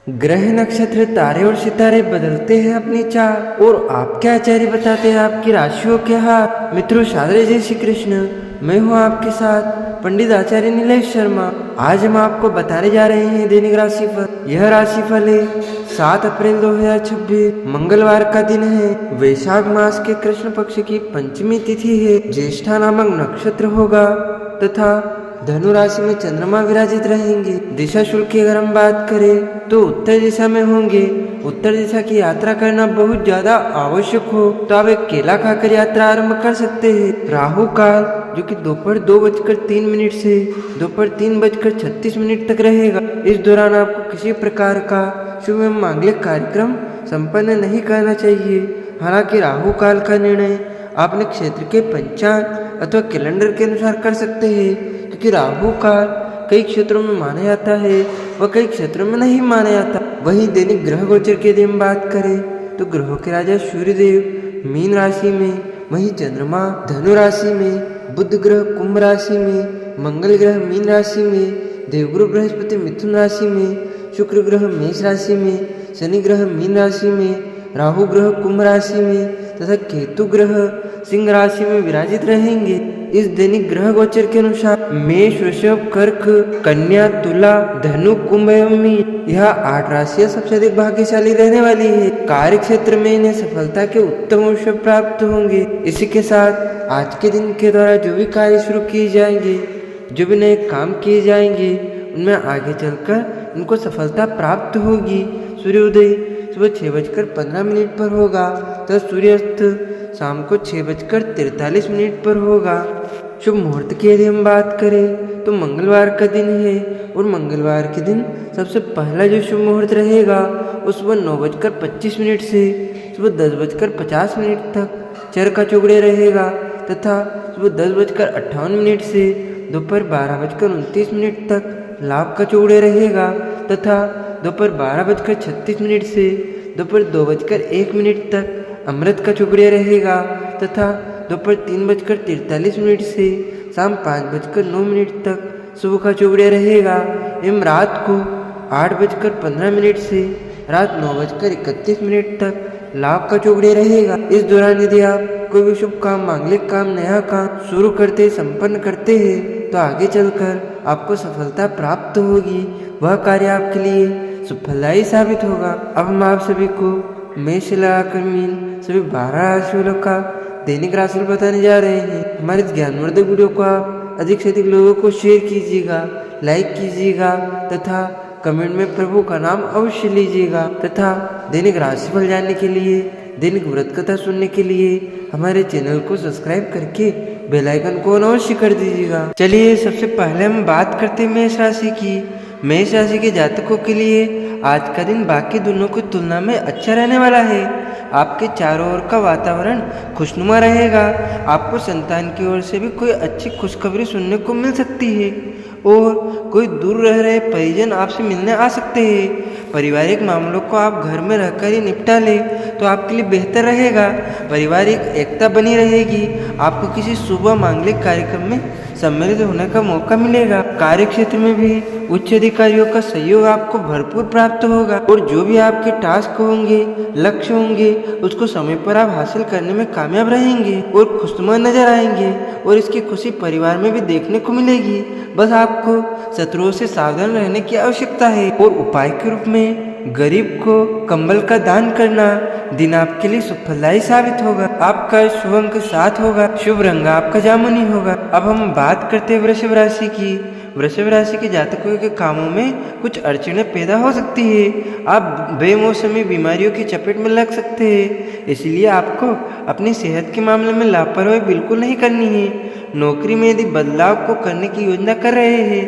ग्रह नक्षत्र तारे और सितारे बदलते हैं अपनी चाल और आपके आचार्य बताते हैं आपकी राशियों के हाल। मित्रों, सादर जय श्री कृष्ण। मैं हूँ आपके साथ पंडित आचार्य नीलेश शर्मा। आज हम आपको बताने जा रहे हैं दैनिक राशिफल। यह राशिफल है 7 अप्रैल 2026 मंगलवार का दिन है। वैशाख मास के कृष्ण पक्ष की पंचमी तिथि है। ज्येष्ठा नामक नक्षत्र होगा तथा धनु राशि में चंद्रमा विराजित रहेंगे। दिशा शुल्क की अगर हम बात करें तो उत्तर दिशा में होंगे। उत्तर दिशा की यात्रा करना बहुत ज्यादा आवश्यक हो तो आप एक केला खाकर यात्रा आरंभ कर सकते हैं। राहु काल जो कि दोपहर 2:03 से दोपहर 3:36 तक रहेगा। इस दौरान आपको किसी प्रकार का शुभ एवं मांगलिक कार्यक्रम संपन्न नहीं करना चाहिए। हालांकि राहु काल का निर्णय आप अपने क्षेत्र के पंचांग अथवा कैलेंडर के अनुसार कर सकते हैं, क्योंकि राहु काल कई क्षेत्रों में माना जाता है व कई क्षेत्रों में नहीं माना जाता। वहीं दैनिक ग्रह गोचर की यदि हम बात करें तो ग्रहों के राजा सूर्यदेव मीन राशि में, वहीं चंद्रमा धनु राशि में, बुध ग्रह कुंभ राशि में, मंगल ग्रह मीन राशि में, देवगुरु बृहस्पति मिथुन राशि में, शुक्र ग्रह मेष राशि में, शनि ग्रह मीन राशि में, राहु ग्रह कुंभ राशि में तथा केतु ग्रह सिंह राशि में विराजित रहेंगे। इस दैनिक ग्रह गोचर के अनुसार मेष, वृषभ, कर्क, कन्या, तुला, धनु, कुंभ एवं मीन यह 8 राशियां सबसे अधिक भाग्यशाली रहने वाली है। कार्य क्षेत्र में इन्हें सफलता के उत्तम अवसर प्राप्त होंगे। इसी के साथ आज के दिन के द्वारा जो भी कार्य शुरू किए जाएंगे, जो भी नए काम किए जाएंगे, उनमें आगे चलकर इनको सफलता प्राप्त होगी। सूर्योदय सुबह 6:15 पर होगा तथा सूर्यास्त शाम को 6:43 पर होगा। शुभ मुहूर्त की यदि हम बात करें तो मंगलवार का दिन है और मंगलवार के दिन सबसे पहला जो शुभ मुहूर्त रहेगा वो सुबह 9:25 से सुबह 10:50 तक चरका चौगड़े रहेगा तथा सुबह 10:58 से दोपहर 12:29 तक लाभ का चौगड़े रहेगा तथा दोपहर 12:36 से दोपहर 2:01 तक अमृत का चौगड़िया रहेगा तथा दोपहर 3:43 से शाम 5:09 तक सुबह का चौगड़िया रहेगा एवं रात को 8:15 से रात 9:31 तक लाभ का चौगड़िया रहेगा। इस दौरान यदि आप कोई भी शुभ काम, मांगलिक काम, नया काम शुरू करते, संपन्न करते हैं तो आगे चलकर आपको सफलता प्राप्त होगी। वह कार्य आपके लिए सुफलदायी साबित होगा। अब हम आप सभी को मेष से लगाकर मीन सभी 12 राशियों का दैनिक राशि बताने जा रहे हैं। हमारे इस ज्ञानवर्धक वीडियो को आप अधिक से अधिक लोगों को शेयर कीजिएगा, लाइक कीजिएगा तथा कमेंट में प्रभु का नाम अवश्य लीजिएगा तथा दैनिक राशिफल जानने के लिए, दैनिक व्रत कथा सुनने के लिए हमारे चैनल को सब्सक्राइब करके बेल आइकन को अवश्य कर दीजिएगा। चलिए सबसे पहले हम बात करते हैं मेष राशि की। मेष राशि के जातकों के लिए आज का दिन बाकी दिनों की तुलना में अच्छा रहने वाला है। आपके चारों ओर का वातावरण खुशनुमा रहेगा। आपको संतान की ओर से भी कोई अच्छी खुशखबरी सुनने को मिल सकती है और कोई दूर रह रहे परिजन आपसे मिलने आ सकते हैं। पारिवारिक मामलों को आप घर में रहकर ही निपटा ले तो आपके लिए बेहतर रहेगा। पारिवारिक एकता बनी रहेगी। आपको किसी शुभ मांगलिक कार्यक्रम में सम्मिलित होने का मौका मिलेगा। कार्य क्षेत्र में भी उच्च अधिकारियों का सहयोग आपको भरपूर प्राप्त होगा और जो भी आपके टास्क होंगे, लक्ष्य होंगे, उसको समय पर आप हासिल करने में कामयाब रहेंगे और खुशनुमा नजर आएंगे और इसकी खुशी परिवार में भी देखने को मिलेगी। बस आपको शत्रुओं से सावधान रहने की आवश्यकता है और उपाय के रूप में गरीब को कंबल का दान करना दिन आपके लिए सुफलदायी साबित होगा। आपका शुभ अंक 7 होगा। शुभ रंग आपका जामुनी होगा। अब हम बात करते हैं वृषभ राशि की। वृषभ राशि के जातकों के कामों में कुछ अड़चनें पैदा हो सकती है। आप बेमौसमी बीमारियों की चपेट में लग सकते हैं, इसलिए आपको अपनी सेहत के मामले में लापरवाही बिल्कुल नहीं करनी है। नौकरी में यदि बदलाव को करने की योजना कर रहे हैं,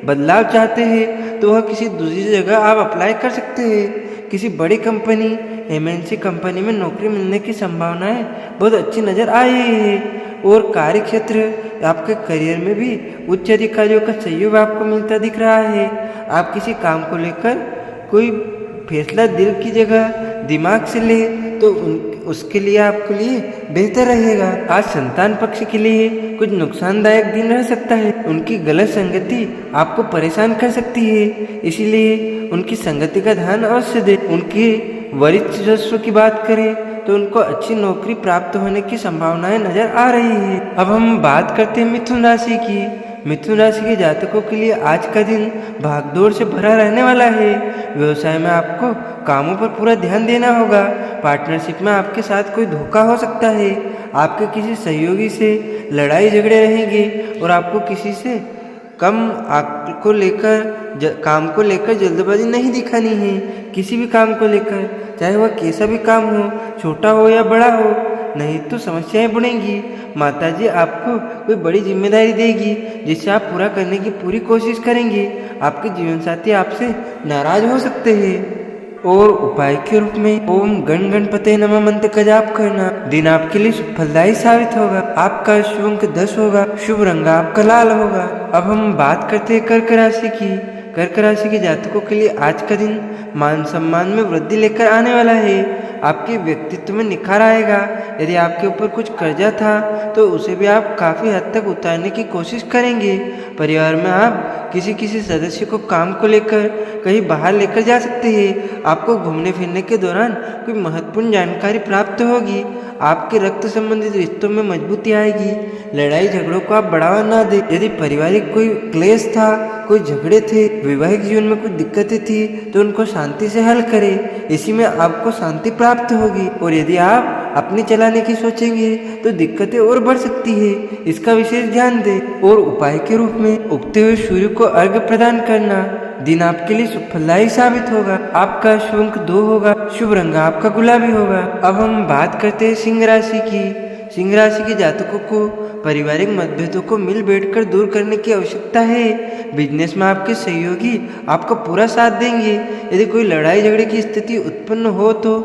बदलाव चाहते हैं तो वह किसी दूसरी जगह आप अप्लाई कर सकते हैं। किसी बड़ी कंपनी, MNC कंपनी में नौकरी मिलने की संभावनाएं बहुत अच्छी नजर आ रही है और कार्य क्षेत्र आपके करियर में भी उच्च अधिकारियों का सहयोग आपको मिलता दिख रहा है। आप किसी काम को लेकर कोई फैसला दिल की जगह दिमाग से ले तो तो उसके लिए आपके लिए बेहतर रहेगा। आज संतान पक्ष के लिए कुछ नुकसानदायक दिन रह सकता है। उनकी गलत संगति आपको परेशान कर सकती है, इसीलिए उनकी संगति का ध्यान अवश्य दें। उनके वरिष्ठ सदस्यों की बात करें तो उनको अच्छी नौकरी प्राप्त होने की संभावनाएं नजर आ रही है। अब हम बात करते हैं मिथुन राशि की। मिथुन राशि के जातकों के लिए आज का दिन भागदौड़ से भरा रहने वाला है। व्यवसाय में आपको कामों पर पूरा ध्यान देना होगा। पार्टनरशिप में आपके साथ कोई धोखा हो सकता है। आपके किसी सहयोगी से लड़ाई झगड़े रहेंगे और आपको किसी से काम को लेकर जल्दबाजी नहीं दिखानी है। किसी भी काम को लेकर, चाहे वह कैसा भी काम हो, छोटा हो या बड़ा हो, नहीं तो समस्याएं बढ़ेंगी। माताजी आपको कोई बड़ी जिम्मेदारी देगी जिसे आप पूरा करने की पूरी कोशिश करेंगे। आपके जीवन साथी आपसे नाराज हो सकते हैं। और उपाय के रूप में ओम गण गणपते नमः मंत्र का जाप करना दिन आपके लिए फलदायी साबित होगा। आपका शुभ अंक 10 होगा। शुभ रंग आपका लाल होगा। अब हम बात करते हैं कर्क राशि की। कर्क राशि के जातकों के लिए आज का दिन मान सम्मान में वृद्धि लेकर आने वाला है। आपके व्यक्तित्व में निखार आएगा। यदि आपके ऊपर कुछ कर्जा था तो उसे भी आप काफ़ी हद तक उतारने की कोशिश करेंगे। परिवार में आप किसी सदस्य को काम को लेकर कहीं बाहर लेकर जा सकते हैं। आपको घूमने फिरने के दौरान कोई महत्वपूर्ण जानकारी प्राप्त होगी। आपके रक्त संबंधित रिश्तों में मजबूती आएगी। लड़ाई झगड़ों को आप बढ़ावा ना दें। यदि पारिवारिक कोई क्लेश था, कोई झगड़े थे, वैवाहिक जीवन में कुछ दिक्कतें थी तो उनको शांति से हल करें। इसी में आपको शांति प्राप्त होगी। और यदि आप अपने चलाने की सोचेंगे तो दिक्कतें और बढ़ सकती है। इसका विशेष ध्यान दें। और उपाय के रूप में उगते हुए सूर्य को अर्घ्य प्रदान करना दिन आपके लिए फलदायी साबित होगा। आपका शुभ अंक 2 होगा। शुभ रंग आपका गुलाबी होगा। अब हम बात करते हैं सिंह राशि की। सिंह राशि के जातकों को पारिवारिक मतभेदों को मिल बैठकर दूर करने की आवश्यकता है। बिजनेस में आपके सहयोगी आपका पूरा साथ देंगे। यदि कोई लड़ाई झगड़े की स्थिति उत्पन्न हो तो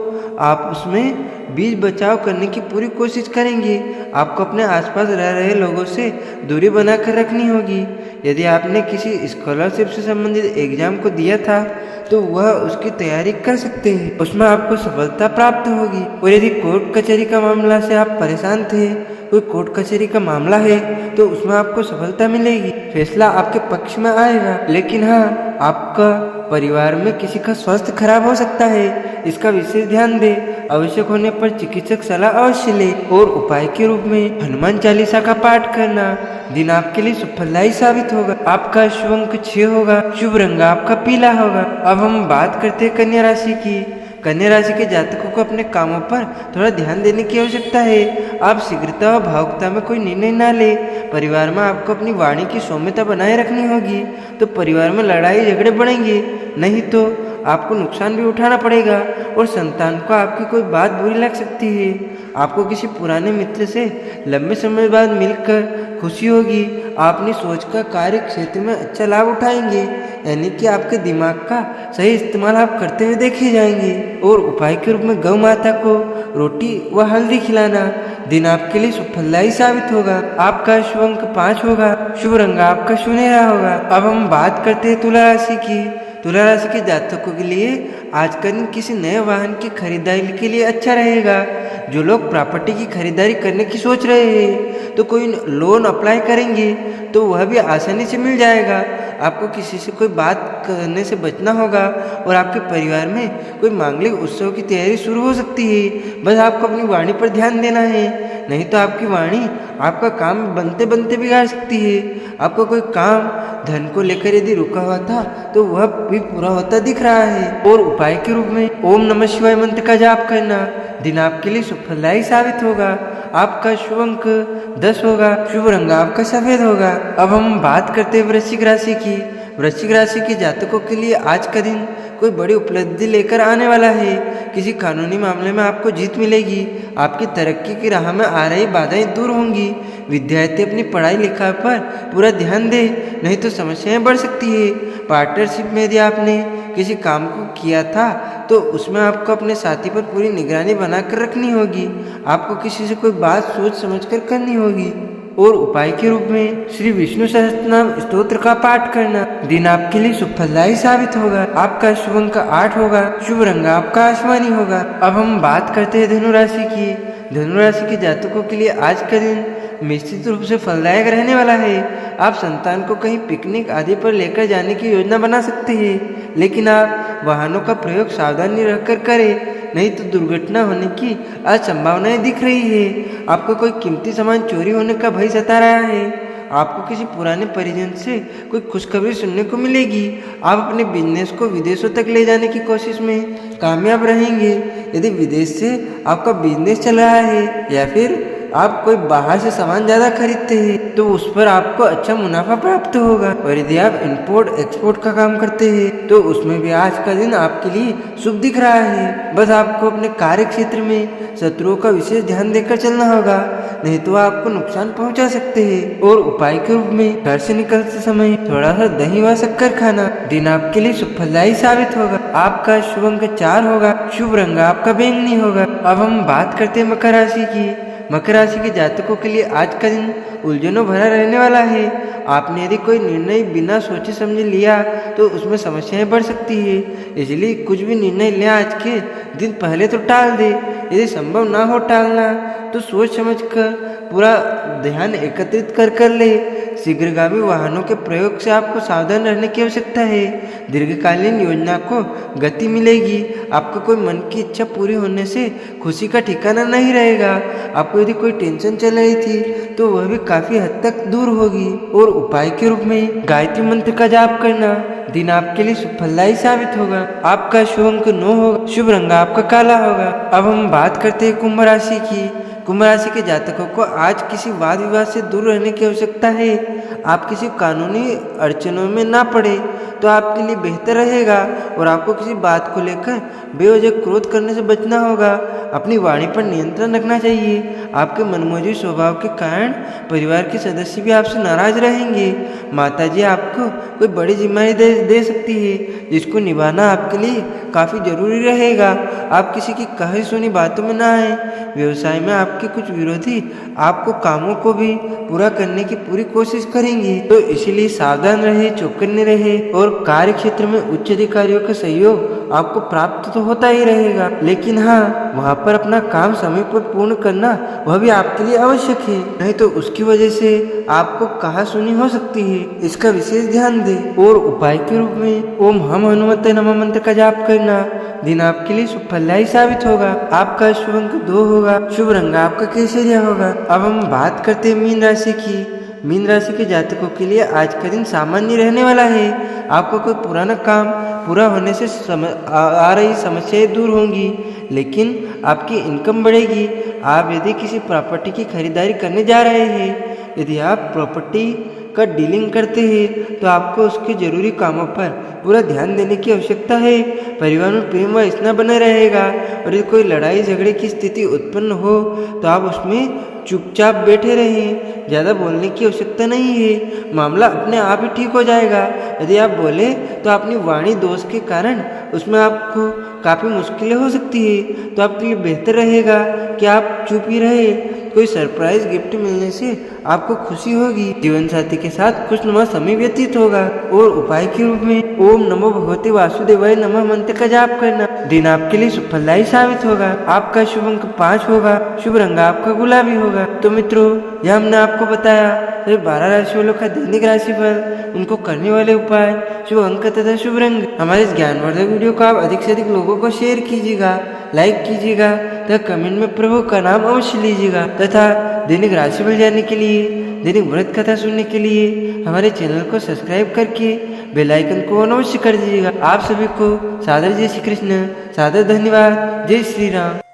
आप उसमें बीच बचाव करने की पूरी कोशिश करेंगे। आपको अपने आसपास रह रहे लोगों से दूरी बनाकर रखनी होगी। यदि आपने किसी स्कॉलरशिप से संबंधित एग्जाम को दिया था तो वह उसकी तैयारी कर सकते हैं। उसमें आपको सफलता प्राप्त होगी। और यदि कोर्ट कचहरी का मामला से आप परेशान थे, कोई कोर्ट कचहरी का मामला है तो उसमें आपको सफलता मिलेगी। फैसला आपके पक्ष में आएगा। लेकिन हाँ, आपका परिवार में किसी का स्वास्थ्य खराब हो सकता है। इसका विशेष ध्यान दें। आवश्यक होने पर चिकित्सक सलाह अवश्य लें। और उपाय के रूप में हनुमान चालीसा का पाठ करना दिन आपके लिए फलदायी साबित होगा। आपका शुभ अंक 6 होगा। शुभ रंग आपका पीला होगा। अब हम बात करते हैं कन्या राशि की। कन्या राशि के जातकों को अपने कामों पर थोड़ा ध्यान देने की आवश्यकता है। आप शीघ्रता और भावुकता में कोई निर्णय ना ले। परिवार में आपको अपनी वाणी की सौम्यता बनाए रखनी होगी, तो परिवार में लड़ाई झगड़े बढ़ेंगे। नहीं तो आपको नुकसान भी उठाना पड़ेगा और संतान को आपकी कोई बात बुरी लग सकती है। आपको किसी पुराने मित्र से लंबे समय बाद मिलकर खुशी होगी। आप अपनी सोच का कार्य क्षेत्र में अच्छा लाभ उठाएंगे, यानी कि आपके दिमाग का सही इस्तेमाल आप करते हुए देखे जाएंगे। और उपाय के रूप में गौ माता को रोटी व हल्दी खिलाना दिन आपके लिए फलदायी साबित होगा। आपका शुभ अंक 5 होगा। शुभ रंग आपका सुनहरा होगा। अब हम बात करते हैं तुला राशि की। तुला राशि के जातकों के लिए आज का दिन किसी नए वाहन की खरीदारी के लिए अच्छा रहेगा। जो लोग प्रॉपर्टी की खरीदारी करने की सोच रहे हैं तो कोई लोन अप्लाई करेंगे तो वह भी आसानी से मिल जाएगा। आपको किसी से कोई बात करने से बचना होगा। और आपके परिवार में कोई मांगलिक उत्सव की तैयारी शुरू हो सकती है। बस आपको अपनी वाणी पर ध्यान देना है, नहीं तो आपकी वाणी आपका काम बनते बनते बिगाड़ सकती है। आपको कोई काम धन को लेकर यदि रुका हुआ था तो वह भी पूरा होता दिख रहा है। और उपाय के रूप में ओम नमः शिवाय मंत्र का जाप करना दिन आपके लिए फलदायी साबित होगा। आपका शुभ अंक 10 होगा। शुभ रंग आपका सफेद होगा। अब हम बात करते हैं वृश्चिक राशि की। वृश्चिक राशि के जातकों के लिए आज का दिन कोई बड़ी उपलब्धि लेकर आने वाला है। किसी कानूनी मामले में आपको जीत मिलेगी। आपकी तरक्की की राह में आ रही बाधाएं दूर होंगी। विद्यार्थी अपनी पढ़ाई लिखाई पर पूरा ध्यान दे, नहीं तो समस्याएं बढ़ सकती है। पार्टनरशिप में यदि आपने किसी काम को किया था तो उसमें आपको अपने साथी पर पूरी निगरानी बनाकर रखनी होगी। आपको किसी से कोई बात सोच समझकर करनी होगी। और उपाय के रूप में श्री विष्णु सहस्त्रनाम स्तोत्र का पाठ करना। दिन आपके लिए शुभ फलदायी साबित होगा। आपका शुभ अंक 8 होगा। शुभ रंग आपका आसमानी होगा। अब हम बात करते हैं धनु राशि की। धनु राशि के जातकों के लिए आज का दिन निश्चित रूप से फलदायक रहने वाला है। आप संतान को कहीं पिकनिक आदि पर लेकर जाने की योजना बना सकते हैं, लेकिन आप वाहनों का प्रयोग सावधानी रखकर करें, नहीं तो दुर्घटना होने की संभावनाएं दिख रही है। आपको कोई कीमती सामान चोरी होने का भय सता रहा है। आपको किसी पुराने परिजन से कोई खुशखबरी सुनने को मिलेगी। आप अपने बिजनेस को विदेशों तक ले जाने की कोशिश में कामयाब रहेंगे। यदि विदेश से आपका बिजनेस चल रहा है या फिर आप कोई बाहर से सामान ज़्यादा खरीदते हैं तो उस पर आपको अच्छा मुनाफा प्राप्त होगा। और यदि आप इंपोर्ट एक्सपोर्ट का काम करते हैं तो उसमें भी आज का दिन आपके लिए शुभ दिख रहा है। बस आपको अपने कार्य क्षेत्र में शत्रुओं का विशेष ध्यान देकर चलना होगा, नहीं तो आपको नुकसान पहुंचा सकते हैं। और उपाय के रूप में घर से निकलते समय थोड़ा सा दही व शक्कर खाना दिन आपके लिए शुभ फलदायी साबित होगा। आपका शुभ अंक 4 होगा। शुभ रंग आपका बैंगनी होगा। अब हम बात करते हैं मकर राशि की। मकर राशि के जातकों के लिए आज का दिन उलझनों भरा रहने वाला है। आपने यदि कोई निर्णय बिना सोचे समझे लिया तो उसमें समस्याएं बढ़ सकती है, इसलिए कुछ भी निर्णय लें आज के दिन पहले तो टाल दे। यदि संभव ना हो टालना तो सोच समझ कर पूरा ध्यान एकत्रित कर ले। शीघ्रगामी वाहनों के प्रयोग से आपको सावधान रहने की आवश्यकता है। दीर्घकालीन योजना को गति मिलेगी। आपको कोई मन की इच्छा पूरी होने से खुशी का ठिकाना नहीं रहेगा। आपको यदि कोई टेंशन चल रही थी तो वह भी काफी हद तक दूर होगी। और उपाय के रूप में गायत्री मंत्र का जाप करना दिन आपके लिए शुभ फलदायी साबित होगा। आपका शुभ अंक 9 होगा। शुभ रंग आपका काला होगा। अब हम बात करते हैं कुंभ राशि की। कुंभ राशि के जातकों को आज किसी वाद विवाद से दूर रहने की आवश्यकता है। आप किसी कानूनी अड़चनों में ना पड़े तो आपके लिए बेहतर रहेगा। और आपको किसी बात को लेकर बेवजह क्रोध करने से बचना होगा। अपनी वाणी पर नियंत्रण रखना चाहिए। आपके मनमौजी स्वभाव के कारण परिवार के सदस्य भी आपसे नाराज रहेंगे। माताजी आपको कोई बड़ी जिम्मेदारी दे सकती है, जिसको निभाना आपके लिए काफ़ी जरूरी रहेगा। आप किसी की कही सुनी बातों में ना आए। व्यवसाय में आपके कुछ विरोधी आपको कामों को भी पूरा करने की पूरी कोशिश करेंगे, तो इसीलिए सावधान रहे, चौकन्ने रहे। और कार्य क्षेत्र में उच्च अधिकारियों का सहयोग आपको प्राप्त तो होता ही रहेगा, लेकिन हाँ, वहाँ पर अपना काम समय पर पूर्ण करना वह भी आपके लिए आवश्यक है, नहीं तो उसकी वजह से आपको कहा सुनी हो सकती है। इसका विशेष ध्यान दें। और उपाय के रूप में ओम हम हनुमते नमः मंत्र का जाप करना दिन आपके लिए शुभ फलदायी साबित होगा। आपका शुभ अंक 2 होगा। शुभ रंग आपका केसरिया होगा। अब हम बात करते हैं मीन राशि की। मीन राशि के जातकों के लिए आज का दिन सामान्य रहने वाला है। आपको कोई पुराना काम पूरा होने से आ रही समस्याएं दूर होंगी, लेकिन आपकी इनकम बढ़ेगी। आप यदि किसी प्रॉपर्टी की खरीदारी करने जा रहे हैं, यदि आप प्रॉपर्टी का डीलिंग करते हैं तो आपको उसके जरूरी कामों पर पूरा ध्यान देने की आवश्यकता है। परिवार में प्रेम व स्नेह बने रहेगा। और यदि कोई लड़ाई झगड़े की स्थिति उत्पन्न हो तो आप उसमें चुपचाप बैठे रहें, ज़्यादा बोलने की आवश्यकता नहीं है। मामला अपने आप ही ठीक हो जाएगा। यदि आप बोले तो अपनी वाणी दोष के कारण उसमें आपको काफ़ी मुश्किलें हो सकती है, तो आपके लिए बेहतर रहेगा कि आप चुप ही रहे। कोई सरप्राइज गिफ्ट मिलने से आपको खुशी होगी। जीवन साथी के साथ खुशनुमा समय व्यतीत होगा। और उपाय के रूप में ओम नमो भगवते वासुदेवाय नमः मंत्र का जाप करना दिन आपके लिए शुभ फलदायी साबित होगा। आपका शुभ अंक 5 होगा। शुभ रंग आपका गुलाबी होगा। तो मित्रों, यह हमने आपको बताया 12 राशि वालों का दैनिक राशिफल, उनको करने वाले उपाय, शुभ अंक तथा शुभ रंग। हमारे इस ज्ञानवर्धक वीडियो को आप अधिक से अधिक लोगों को शेयर कीजिएगा, लाइक कीजिएगा तथा कमेंट में प्रभु का नाम अवश्य लीजिएगा। तथा दैनिक राशिफल जानने के लिए, दैनिक व्रत कथा सुनने के लिए हमारे चैनल को सब्सक्राइब करके बेल आइकन को ऑन अवश्य कर दीजिएगा। आप सभी को सादर जय श्री कृष्ण, सादर धन्यवाद। जय श्री राम।